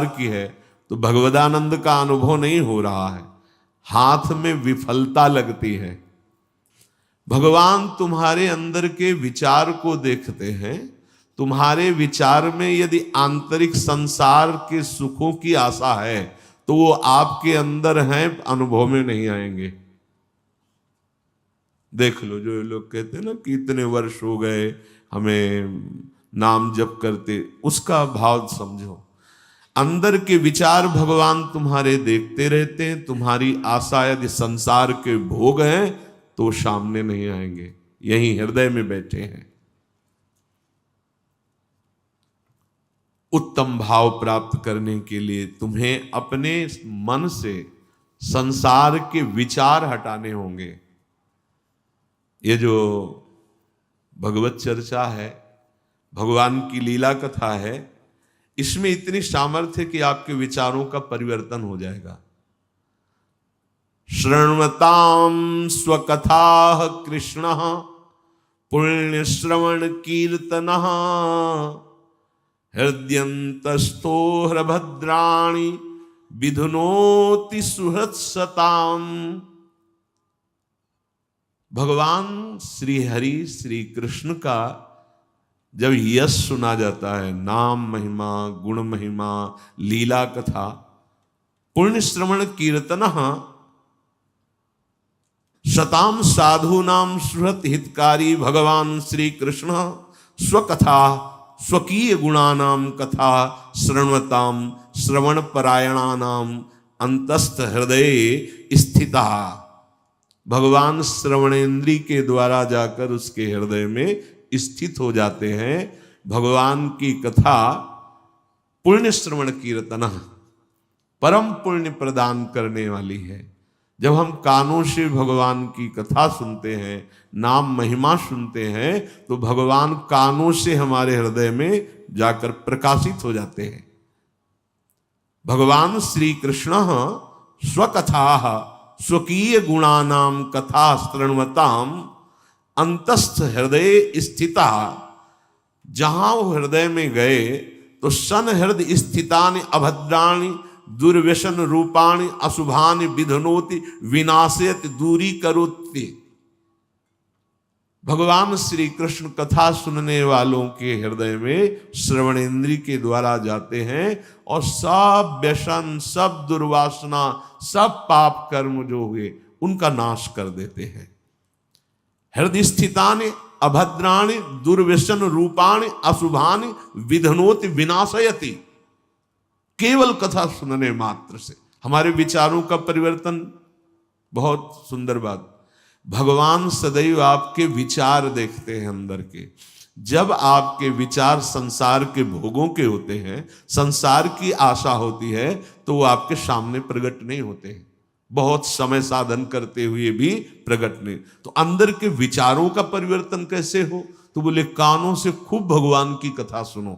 की है तो भगवदानंद का अनुभव नहीं हो रहा है, हाथ में विफलता लगती है। भगवान तुम्हारे अंदर के विचार को देखते हैं। तुम्हारे विचार में यदि आंतरिक संसार के सुखों की आशा है तो वो आपके अंदर हैं, अनुभव में नहीं आएंगे। देख लो, जो लोग कहते हैं ना कि इतने वर्ष हो गए हमें नाम जप करते, उसका भाव समझो। अंदर के विचार भगवान तुम्हारे देखते रहते हैं। तुम्हारी आशा यदि संसार के भोग हैं तो सामने नहीं आएंगे, यहीं हृदय में बैठे हैं। उत्तम भाव प्राप्त करने के लिए तुम्हें अपने मन से संसार के विचार हटाने होंगे। ये जो भगवत चर्चा है, भगवान की लीला कथा है, इसमें इतनी सामर्थ्य कि आपके विचारों का परिवर्तन हो जाएगा। श्रृण्वताम स्वकथा कृष्ण पुण्य श्रवण कीर्तन हृदयंतस्थो हृभद्राणि विधुनोति सुहृत्सताम। भगवान श्री हरि श्री कृष्ण का जब यश सुना जाता है, नाम महिमा, गुण महिमा, लीला कथा, पुण्य श्रवण कीर्तन शताम साधु नाम सुहृत हितकारी। भगवान श्री कृष्ण स्वकथा स्वकीय गुणानाम कथा श्रृण्वताम श्रवण परायणानाम अंतस्थ हृदय स्थिता। भगवान श्रवणेन्द्री के द्वारा जाकर उसके हृदय में स्थित हो जाते हैं। भगवान की कथा पुण्य श्रवण कीर्तन परम पुण्य प्रदान करने वाली है। जब हम कानों से भगवान की कथा सुनते हैं, नाम महिमा सुनते हैं, तो भगवान कानों से हमारे हृदय में जाकर प्रकाशित हो जाते हैं। भगवान श्री कृष्ण स्वकथा स्वकीय गुणानाम कथा श्रृण्वताम अंतस्थ हृदय स्थिता। जहां वो हृदय में गए तो सन हृदय स्थितानि अभद्राणि दुर्व्यसन रूपाणि अशुभानि विधनोति विनाशयति दूरी करोति। भगवान श्री कृष्ण कथा सुनने वालों के हृदय में श्रवणेन्द्री के द्वारा जाते हैं और सब व्यसन, सब दुर्वासना, सब पाप कर्म जो हुए उनका नाश कर देते हैं। हृदय स्थितानि अभद्राणि दुर्व्यसन रूपाणि अशुभानि विधनोति विनाशयति। केवल कथा सुनने मात्र से हमारे विचारों का परिवर्तन। बहुत सुंदर बात, भगवान सदैव आपके विचार देखते हैं अंदर के। जब आपके विचार संसार के भोगों के होते हैं, संसार की आशा होती है, तो वो आपके सामने प्रकट नहीं होते हैं। बहुत समय साधन करते हुए भी प्रकट नहीं। तो अंदर के विचारों का परिवर्तन कैसे हो? तो बोले कानों से खूब भगवान की कथा सुनो।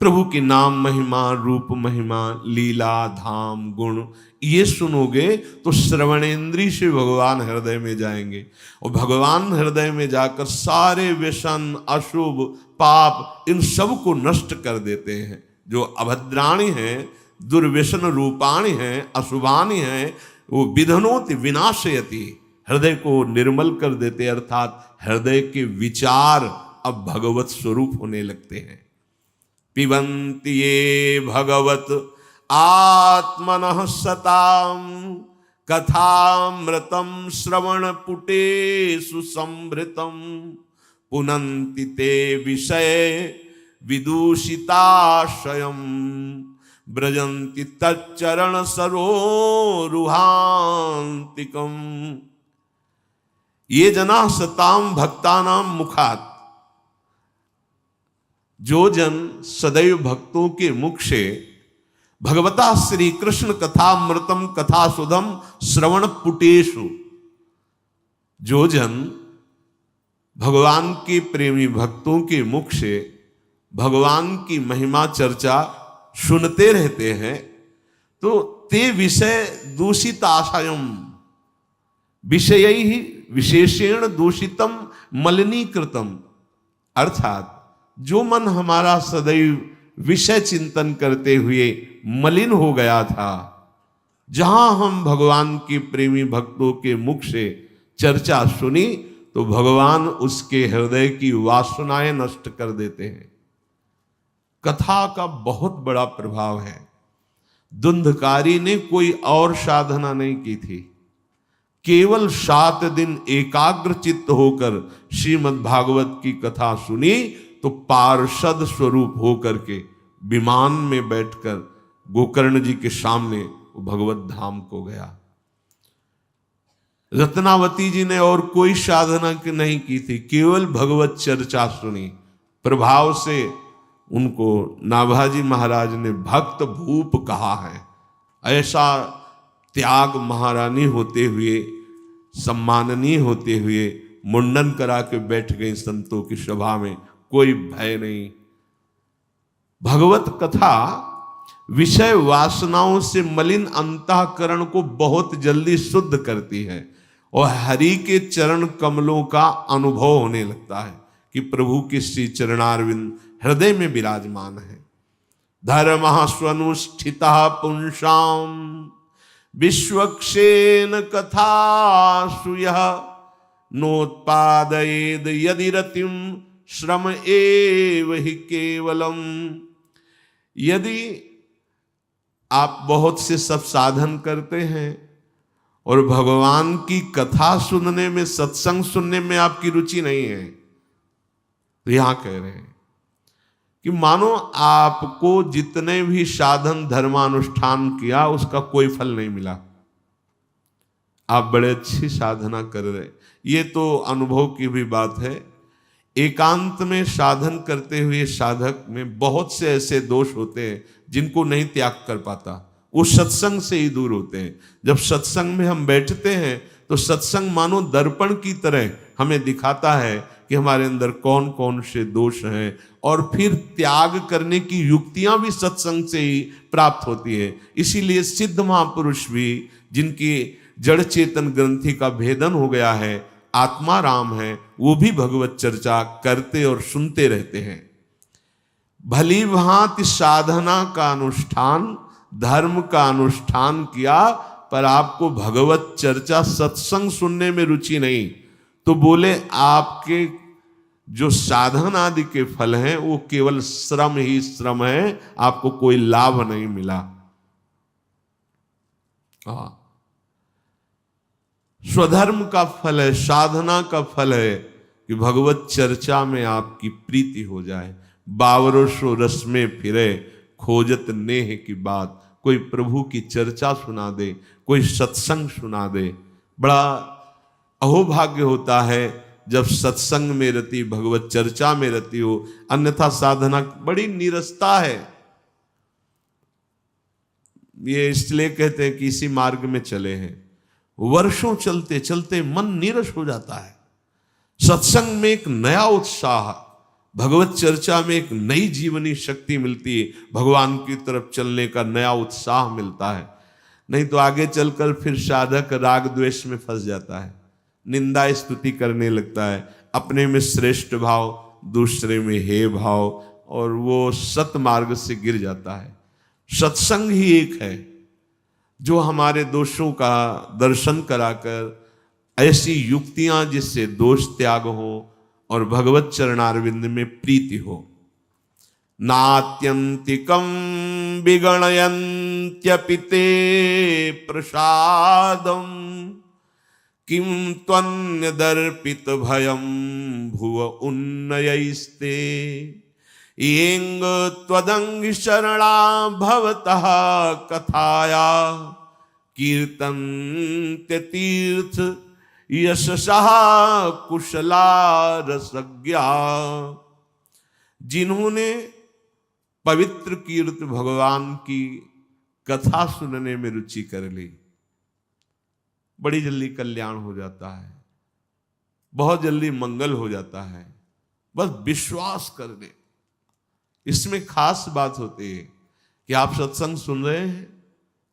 प्रभु के नाम महिमा, रूप महिमा, लीला, धाम, गुण ये सुनोगे तो श्रवणेन्द्री से भगवान हृदय में जाएंगे और भगवान हृदय में जाकर सारे व्यसन, अशुभ, पाप इन सब को नष्ट कर देते हैं। जो अभद्राणी हैं, दुर्व्यसन रूपाणी हैं, अशुभानी हैं, वो विधनोति विनाशयति, हृदय को निर्मल कर देते। अर्थात हृदय के विचार अब भगवत स्वरूप होने लगते हैं। पिबन्ति ये भगवत आत्मनः सताम कथामृतं श्रवण पुटेषु संभृतं पुनन्ति ते विषय विदूषिताशयम् ब्रजन्ति तच्चरण सरोरुहान्तिकम्। ये जना सताम भक्तानां मुखात्। जो जन सदैव भक्तों के मुख से भगवता श्री कृष्ण कथामृतम कथा सुधम श्रवण पुटेषु, जो जन भगवान के प्रेमी भक्तों के मुख से भगवान की महिमा चर्चा सुनते रहते हैं, तो ते विषय दूषित आशयम, विषय ही विशेषेण दूषितम मलिनीकृतम। अर्थात जो मन हमारा सदैव विषय चिंतन करते हुए मलिन हो गया था, जहां हम भगवान के प्रेमी भक्तों के मुख से चर्चा सुनी तो भगवान उसके हृदय की वासनाएं नष्ट कर देते हैं। कथा का बहुत बड़ा प्रभाव है। धुंधकारी ने कोई और साधना नहीं की थी, केवल 7 दिन एकाग्र चित्त होकर श्रीमद् भागवत की कथा सुनी तो पार्षद स्वरूप होकर के विमान में बैठकर गोकर्ण जी के सामने वो भगवत धाम को गया। रत्नावती जी ने और कोई साधना नहीं की थी, केवल भगवत चर्चा सुनी। प्रभाव से उनको नाभाजी महाराज ने भक्त भूप कहा है। ऐसा त्याग महारानी होते हुए, सम्माननीय होते हुए मुंडन करा के बैठ गई संतों की सभा में, कोई भय नहीं। भगवत कथा विषय वासनाओं से मलिन अंतःकरण को बहुत जल्दी शुद्ध करती है और हरि के चरण कमलों का अनुभव होने लगता है कि प्रभु के श्री चरणारविंद हृदय में विराजमान है। धर्म स्वनुष्ठिता पुंसाम विश्वक्षेन कथा सुयः नोत्पादयेद यदि रतिम श्रम एव हि केवलम। यदि आप बहुत से सब साधन करते हैं और भगवान की कथा सुनने में, सत्संग सुनने में आपकी रुचि नहीं है, तो यहां कह रहे हैं कि मानो आपको जितने भी साधन धर्मानुष्ठान किया उसका कोई फल नहीं मिला। आप बड़े अच्छी साधना कर रहे, ये तो अनुभव की भी बात है। एकांत में साधन करते हुए साधक में बहुत से ऐसे दोष होते हैं जिनको नहीं त्याग कर पाता, वो सत्संग से ही दूर होते हैं। जब सत्संग में हम बैठते हैं तो सत्संग मानो दर्पण की तरह हमें दिखाता है कि हमारे अंदर कौन कौन से दोष हैं, और फिर त्याग करने की युक्तियां भी सत्संग से ही प्राप्त होती है। इसीलिए सिद्ध महापुरुष भी, जिनकी जड़ चेतन ग्रंथि का भेदन हो गया है, आत्मा राम है, वो भी भगवत चर्चा करते और सुनते रहते हैं। भली भांति साधना का अनुष्ठान, धर्म का अनुष्ठान किया, पर आपको भगवत चर्चा सत्संग सुनने में रुचि नहीं, तो बोले आपके जो साधन आदि के फल हैं वो केवल श्रम ही श्रम है, आपको कोई लाभ नहीं मिला। स्वधर्म का फल है, साधना का फल है कि भगवत चर्चा में आपकी प्रीति हो जाए। बावरों रस में फिरे खोजत नेह की बात, कोई प्रभु की चर्चा सुना दे, कोई सत्संग सुना दे। बड़ा अहोभाग्य होता है जब सत्संग में रति, भगवत चर्चा में रति हो, अन्यथा साधना बड़ी नीरसता है। ये इसलिए कहते हैं कि इसी मार्ग में चले हैं, वर्षों चलते चलते मन नीरस हो जाता है। सत्संग में एक नया उत्साह, भगवत चर्चा में एक नई जीवनी शक्ति मिलती है, भगवान की तरफ चलने का नया उत्साह मिलता है। नहीं तो आगे चलकर फिर साधक राग द्वेष में फंस जाता है, निंदा स्तुति करने लगता है, अपने में श्रेष्ठ भाव, दूसरे में हे भाव, और वो सत मार्ग से गिर जाता है। सत्संग ही एक है जो हमारे दोषों का दर्शन कराकर ऐसी युक्तियां जिससे दोष त्याग हो और भगवत चरणारविंद में प्रीति हो। नात्यंतिकम विगणयन्त्यपि ते प्रसादम किम त्वन्यदर्पित भयम भुव उन्नयैस्ते येंग त्वदंग शरणा भवतः कथाया कीर्तन्ते तीर्थ यशसः कुशला रसज्ञा। जिन्होंने पवित्र कीर्त भगवान की कथा सुनने में रुचि कर ली, बड़ी जल्दी कल्याण हो जाता है, बहुत जल्दी मंगल हो जाता है। बस विश्वास कर ले। इसमें खास बात होती है कि आप सत्संग सुन रहे हैं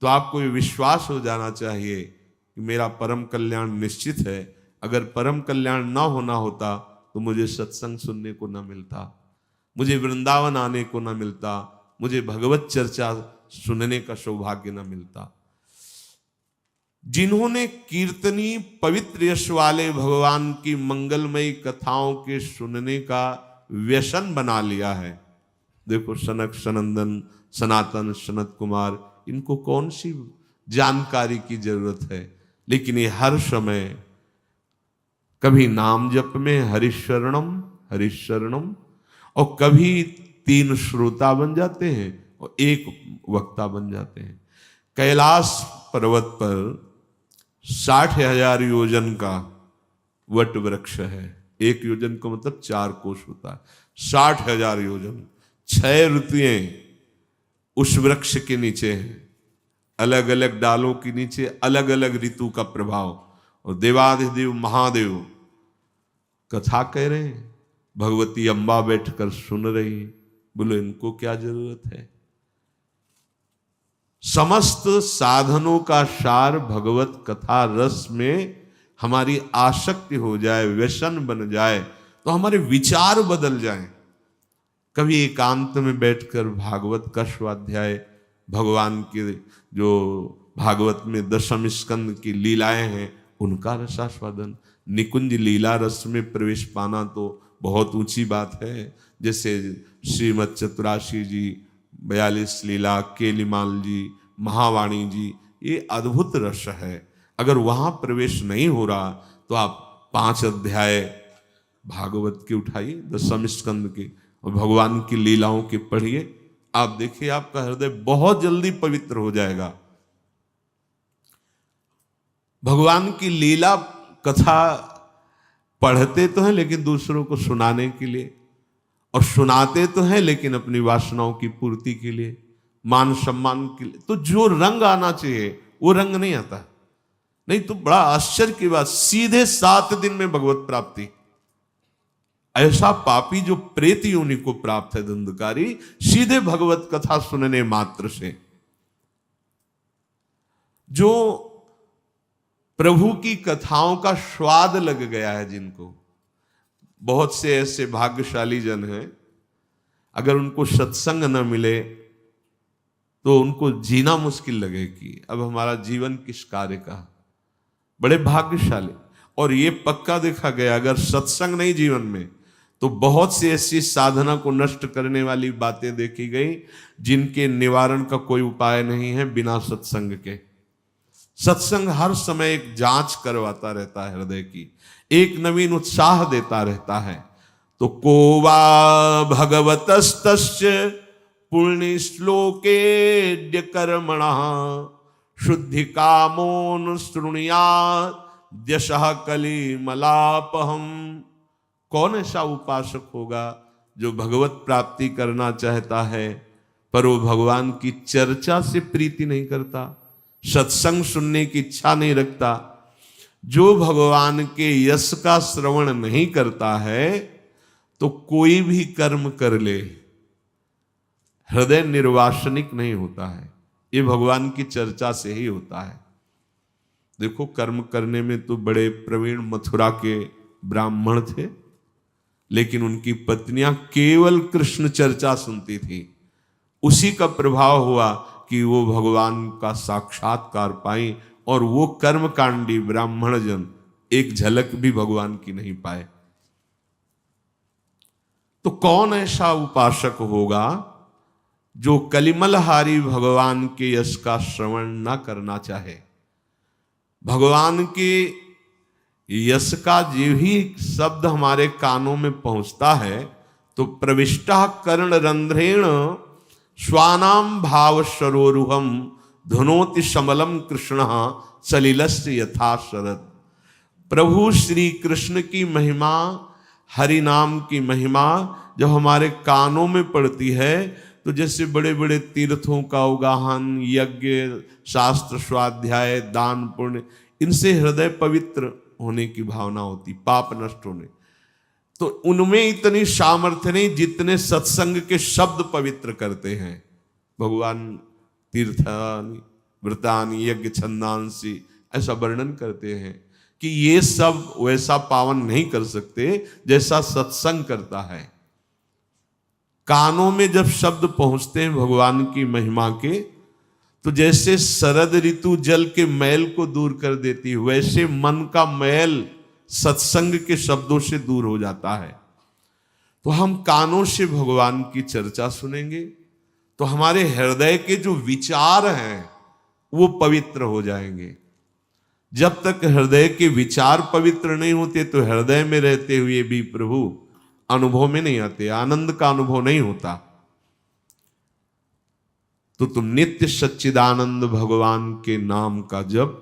तो आपको ये विश्वास हो जाना चाहिए कि मेरा परम कल्याण निश्चित है। अगर परम कल्याण ना होना होता तो मुझे सत्संग सुनने को ना मिलता, मुझे वृंदावन आने को ना मिलता, मुझे भगवत चर्चा सुनने का सौभाग्य न मिलता। जिन्होंने कीर्तनी पवित्र यश वाले भगवान की मंगलमयी कथाओं के सुनने का व्यसन बना लिया है, देखो सनक सनंदन सनातन सनत कुमार, इनको कौन सी जानकारी की जरूरत है, लेकिन ये हर समय कभी नाम जप में हरिशरणम हरिशरणम, और कभी 3 श्रोता बन जाते हैं और 1 वक्ता बन जाते हैं। कैलाश पर्वत पर 60,000 योजन का वट वृक्ष है। 1 योजन का मतलब 4 कोस होता है। 60,000 योजन, 6 ऋतुएं उस वृक्ष के नीचे हैं। अलग अलग डालों के नीचे अलग अलग ऋतु का प्रभाव, और देवाधिदेव महादेव कथा कह रहे हैं, भगवती अम्बा बैठकर सुन रही। बोलो इनको क्या जरूरत है। समस्त साधनों का सार भगवत कथा रस में हमारी आसक्ति हो जाए, व्यसन बन जाए, तो हमारे विचार बदल जाएं। कभी एकांत में बैठकर भागवत का स्वाध्याय, भगवान के जो भागवत में 10वें स्कंद की लीलाएं हैं उनका रसास्वादन, निकुंज लीला रस में प्रवेश पाना तो बहुत ऊंची बात है। जैसे श्रीमद चतुराशी जी, 42 लीला, केलीमाल जी, महावाणी जी, ये अद्भुत रस है। अगर वहां प्रवेश नहीं हो रहा तो आप 5 अध्याय भागवत के उठाइए, 10वें स्कंद के, और भगवान की लीलाओं के पढ़िए। आप देखिए आपका हृदय बहुत जल्दी पवित्र हो जाएगा। भगवान की लीला कथा पढ़ते तो हैं लेकिन दूसरों को सुनाने के लिए, और सुनाते तो हैं लेकिन अपनी वासनाओं की पूर्ति के लिए, मान सम्मान के लिए। तो जो रंग आना चाहिए वो रंग नहीं आता। नहीं तो बड़ा आश्चर्य की बात, सीधे 7 दिन में भगवत प्राप्ति। ऐसा पापी जो प्रेत योनि को प्राप्त है धंधकारी, सीधे भगवत कथा सुनने मात्र से। जो प्रभु की कथाओं का स्वाद लग गया है जिनको, बहुत से ऐसे भाग्यशाली जन हैं, अगर उनको सत्संग न मिले तो उनको जीना मुश्किल लगे कि अब हमारा जीवन किस कार्य का। बड़े भाग्यशाली। और ये पक्का देखा गया, अगर सत्संग नहीं जीवन में तो बहुत सी ऐसी साधना को नष्ट करने वाली बातें देखी गई जिनके निवारण का कोई उपाय नहीं है बिना सत्संग के। सत्संग हर समय एक जांच करवाता रहता है हृदय की, एक नवीन उत्साह देता रहता है। तो कोवा भगवतस्तस्य पुण्य श्लोके कर्मणः शुद्धि कामोन शृणुयात् द्यशः कलिमलापहम। कौन ऐसा उपासक होगा जो भगवत प्राप्ति करना चाहता है पर वो भगवान की चर्चा से प्रीति नहीं करता, सत्संग सुनने की इच्छा नहीं रखता, जो भगवान के यश का श्रवण नहीं करता है, तो कोई भी कर्म कर ले हृदय निर्वासनिक नहीं होता है। ये भगवान की चर्चा से ही होता है। देखो कर्म करने में तो बड़े प्रवीण मथुरा के ब्राह्मण थे, लेकिन उनकी पत्नियां केवल कृष्ण चर्चा सुनती थी। उसी का प्रभाव हुआ कि वो भगवान का साक्षात्कार पाई, और वो कर्मकांडी ब्राह्मण जन एक झलक भी भगवान की नहीं पाए। तो कौन ऐसा उपासक होगा जो कलिमलहारी भगवान के यश का श्रवण न करना चाहे। भगवान के यश का जो ही शब्द हमारे कानों में पहुंचता है तो प्रविष्टा कर्ण रंध्रेण स्वानाम भाव सरोरुहम धुनोति समलम कृष्ण सलिलस्य यथा शरद। प्रभु श्री कृष्ण की महिमा, हरि नाम की महिमा जब हमारे कानों में पड़ती है तो जैसे बड़े बड़े तीर्थों का उगाहन, यज्ञ, शास्त्र स्वाध्याय, दान पुण्य, इनसे हृदय पवित्र होने की भावना होती, पाप नष्ट होने। तो उनमें इतनी सामर्थ्य नहीं जितने सत्संग के शब्द पवित्र करते हैं। भगवान तीर्थानि व्रतानि यज्ञ छंदांसी ऐसा वर्णन करते हैं कि ये सब वैसा पावन नहीं कर सकते जैसा सत्संग करता है। कानों में जब शब्द पहुंचते हैं भगवान की महिमा के, तो जैसे शरद ऋतु जल के मैल को दूर कर देती है, वैसे मन का मैल सत्संग के शब्दों से दूर हो जाता है। तो हम कानों से भगवान की चर्चा सुनेंगे तो हमारे हृदय के जो विचार हैं वो पवित्र हो जाएंगे। जब तक हृदय के विचार पवित्र नहीं होते तो हृदय में रहते हुए भी प्रभु अनुभव में नहीं आते, आनंद का अनुभव नहीं होता। तो तुम नित्य सच्चिदानंद भगवान के नाम का जप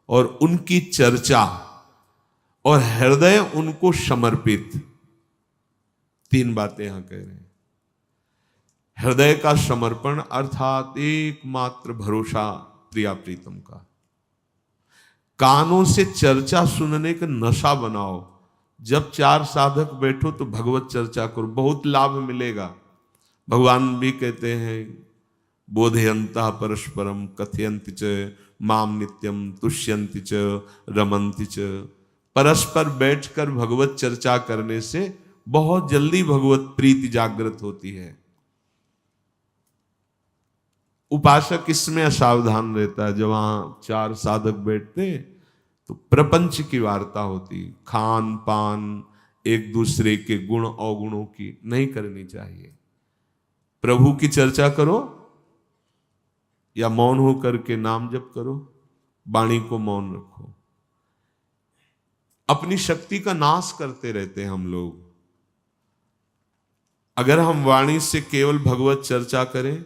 और उनकी चर्चा और हृदय उनको समर्पित, 3 बातें यहां कह रहे हैं। हृदय का समर्पण अर्थात एकमात्र भरोसा प्रिया प्रीतम का। कानों से चर्चा सुनने का नशा बनाओ। जब 4 साधक बैठो तो भगवत चर्चा करो, बहुत लाभ मिलेगा। भगवान भी कहते हैं बोधयंता परस्परम कथयंति च माम नित्यम तुष्यंति च रमन्ति च। परस्पर बैठकर भगवत चर्चा करने से बहुत जल्दी भगवत प्रीति जागृत होती है। उपासक इसमें असावधान रहता है। जब वहां 4 साधक बैठते तो प्रपंच की वार्ता होती, खान पान, एक दूसरे के गुण अवगुणों की नहीं करनी चाहिए। प्रभु की चर्चा करो या मौन होकर के नाम जप करो, वाणी को मौन रखो। अपनी शक्ति का नाश करते रहते हैं हम लोग। अगर हम वाणी से केवल भगवत चर्चा करें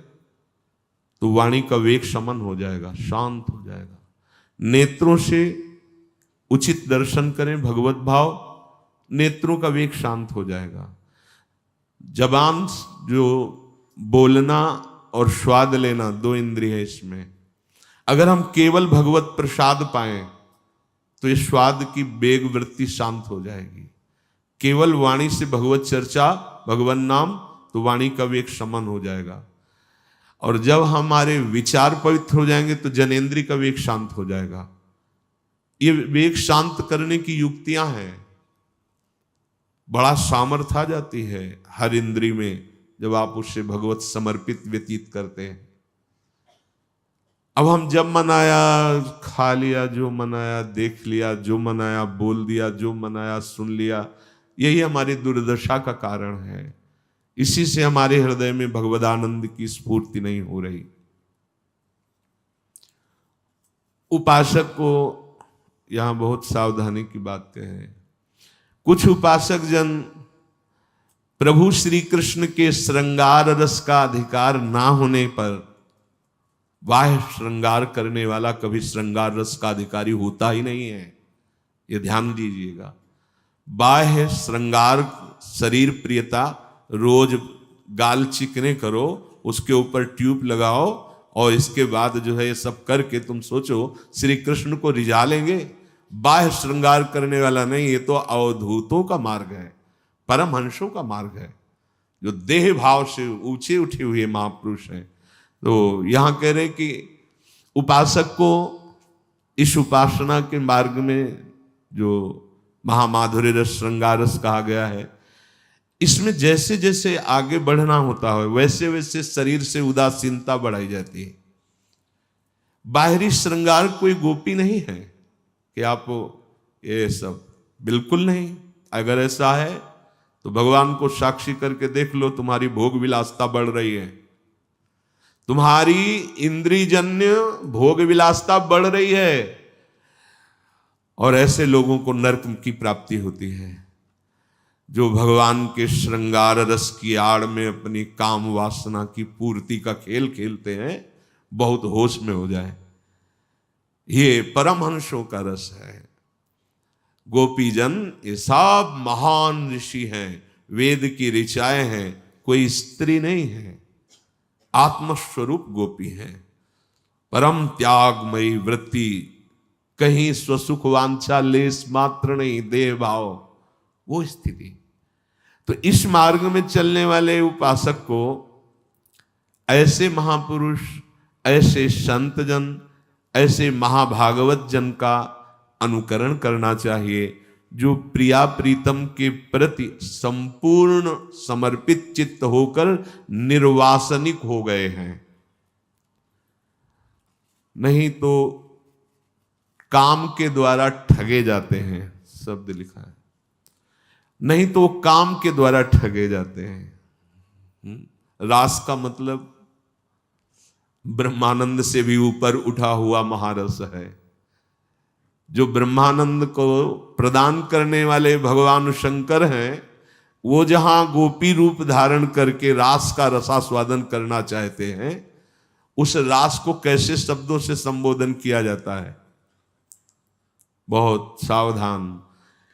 तो वाणी का वेग शमन हो जाएगा, शांत हो जाएगा। नेत्रों से उचित दर्शन करें भगवत भाव, नेत्रों का वेग शांत हो जाएगा। जबान जो बोलना और स्वाद लेना 2 इंद्रिय है इसमें। अगर हम केवल भगवत प्रसाद पाएं तो ये स्वाद की वेग वृत्ति शांत हो जाएगी। केवल वाणी से भगवत चर्चा, भगवान नाम, तो वाणी का वेग शमन हो जाएगा। और जब हमारे विचार पवित्र हो जाएंगे तो जनेंद्रिय का वेग शांत हो जाएगा। ये वेग शांत करने की युक्तियां हैं। बड़ा सामर्थ्य आ जाती है हर इंद्रिय में जब आप उससे भगवत समर्पित व्यतीत करते हैं। अब हम जब मनाया खा लिया, जो मनाया देख लिया, जो मनाया बोल दिया, जो मनाया सुन लिया, यही हमारी दुर्दशा का कारण है। इसी से हमारे हृदय में भगवदानंद की स्फूर्ति नहीं हो रही। उपासक को यहां बहुत सावधानी की बात कहें। कुछ उपासक जन प्रभु श्री कृष्ण के श्रृंगार रस का अधिकार ना होने पर, बाह्य श्रृंगार करने वाला कभी श्रृंगार रस का अधिकारी होता ही नहीं है, ये ध्यान दीजिएगा। बाह्य श्रृंगार, शरीर प्रियता, रोज गाल चिकने करो, उसके ऊपर ट्यूब लगाओ और इसके बाद जो है ये सब करके तुम सोचो श्री कृष्ण को रिझा लेंगे। बाह्य श्रृंगार करने वाला नहीं, ये तो अवधूतों का मार्ग है, परमहंसों का मार्ग है, जो देह भाव से ऊंचे उठे हुए महापुरुष हैं। तो यहां कह रहे कि उपासक को इस उपासना के मार्ग में जो महामाधुर्य रस, श्रृंगार रस कहा गया है, इसमें जैसे जैसे आगे बढ़ना होता है वैसे वैसे शरीर से उदासीनता बढ़ाई जाती है। बाहरी श्रृंगार कोई गोपी नहीं है कि आप ये सब, बिल्कुल नहीं। अगर ऐसा है तो भगवान को साक्षी करके देख लो, तुम्हारी भोग विलासता बढ़ रही है, तुम्हारी इंद्रियजन्य भोग विलासता बढ़ रही है, और ऐसे लोगों को नरक की प्राप्ति होती है। जो भगवान के श्रृंगार रस की आड़ में अपनी काम वासना की पूर्ति का खेल खेलते हैं, बहुत होश में हो जाए। ये परमहंसों का रस है। गोपीजन ये सब महान ऋषि हैं, वेद की ऋचाएं हैं, कोई स्त्री नहीं है, आत्मस्वरूप गोपी हैं। परम त्यागमयी वृत्ति, कहीं स्वसुख वांछा लेस मात्र नहीं, देह भाव, वो स्थिति। तो इस मार्ग में चलने वाले उपासक को ऐसे महापुरुष, ऐसे संत जन, ऐसे महाभागवत जन का अनुकरण करना चाहिए, जो प्रिया प्रीतम के प्रति संपूर्ण समर्पित चित्त होकर निर्वासनिक हो गए हैं। नहीं तो काम के द्वारा ठगे जाते हैं, शब्द लिखा है, नहीं तो काम के द्वारा ठगे जाते हैं। रास का मतलब ब्रह्मानंद से भी ऊपर उठा हुआ महारस है। जो ब्रह्मानंद को प्रदान करने वाले भगवान शंकर हैं, वो जहां गोपी रूप धारण करके रास का रसास्वादन करना चाहते हैं, उस रास को कैसे शब्दों से संबोधन किया जाता है? बहुत सावधान।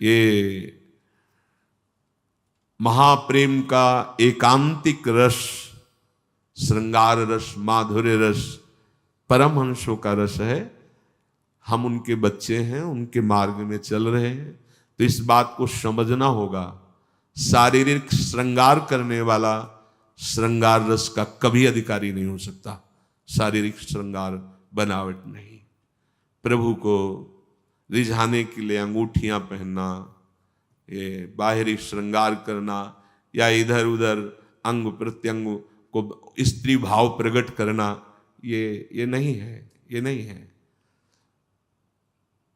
ये महाप्रेम का एकांतिक रस, श्रृंगार रस, माधुर्य रस, परमहंसों का रस है। हम उनके बच्चे हैं, उनके मार्ग में चल रहे हैं, तो इस बात को समझना होगा। शारीरिक श्रृंगार करने वाला श्रृंगार रस का कभी अधिकारी नहीं हो सकता। शारीरिक श्रृंगार बनावट नहीं। प्रभु को रिझाने के लिए अंगूठियां पहनना, ये बाहरी श्रृंगार करना, या इधर उधर अंग प्रत्यंग को स्त्री भाव प्रकट करना, ये नहीं है, ये नहीं है।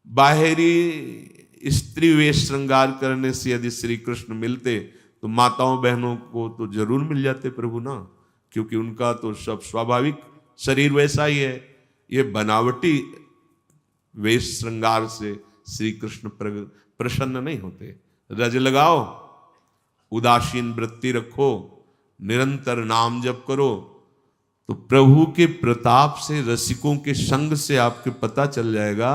बाहरी स्त्री वेश श्रृंगार करने से यदि श्री कृष्ण मिलते तो माताओं बहनों को तो जरूर मिल जाते प्रभु ना, क्योंकि उनका तो सब स्वाभाविक शरीर वैसा ही है। ये बनावटी वेश श्रृंगार से श्री कृष्ण प्रसन्न नहीं होते। रज लगाओ, उदासीन वृत्ति रखो, निरंतर नाम जप करो, तो प्रभु के प्रताप से, रसिकों के संग से आपके पता चल जाएगा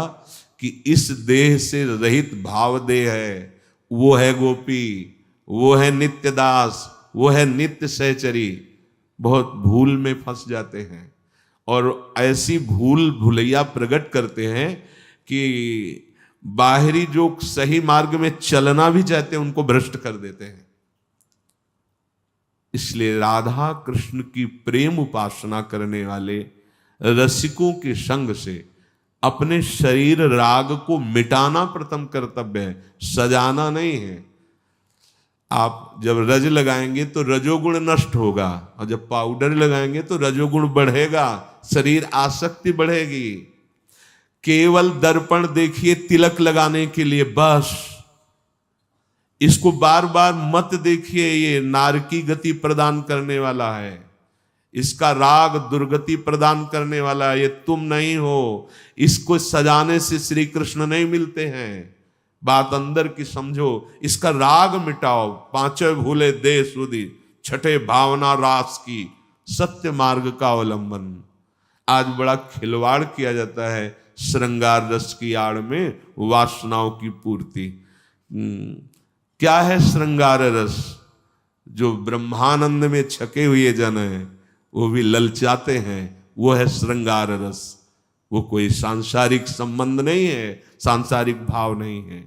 कि इस देह से रहित भाव देह है, वो है गोपी, वो है नित्य दास, वो है नित्य सहचरी। बहुत भूल में फंस जाते हैं और ऐसी भूल भुलैया प्रकट करते हैं कि बाहरी जो सही मार्ग में चलना भी चाहते हैं उनको भ्रष्ट कर देते हैं। इसलिए राधा कृष्ण की प्रेम उपासना करने वाले रसिकों के संग से अपने शरीर राग को मिटाना प्रथम कर्तव्य है, सजाना नहीं है। आप जब रज लगाएंगे तो रजोगुण नष्ट होगा, और जब पाउडर लगाएंगे तो रजोगुण बढ़ेगा, शरीर आसक्ति बढ़ेगी। केवल दर्पण देखिए तिलक लगाने के लिए, बस। इसको बार बार मत देखिए, ये नारकी गति प्रदान करने वाला है, इसका राग दुर्गति प्रदान करने वाला है, ये तुम नहीं हो। इसको सजाने से श्री कृष्ण नहीं मिलते हैं। बात अंदर की समझो, इसका राग मिटाओ। पांचों भूले दे सुधी, छठे भावना रास की, सत्य मार्ग का अवलंबन। आज बड़ा खिलवाड़ किया जाता है श्रृंगार रस की आड़ में, वासनाओं की पूर्ति। क्या है श्रृंगार रस? जो ब्रह्मानंद में छके हुए जन हैं वो भी ललचाते हैं, वो है श्रृंगार रस। वो कोई सांसारिक संबंध नहीं है, सांसारिक भाव नहीं है।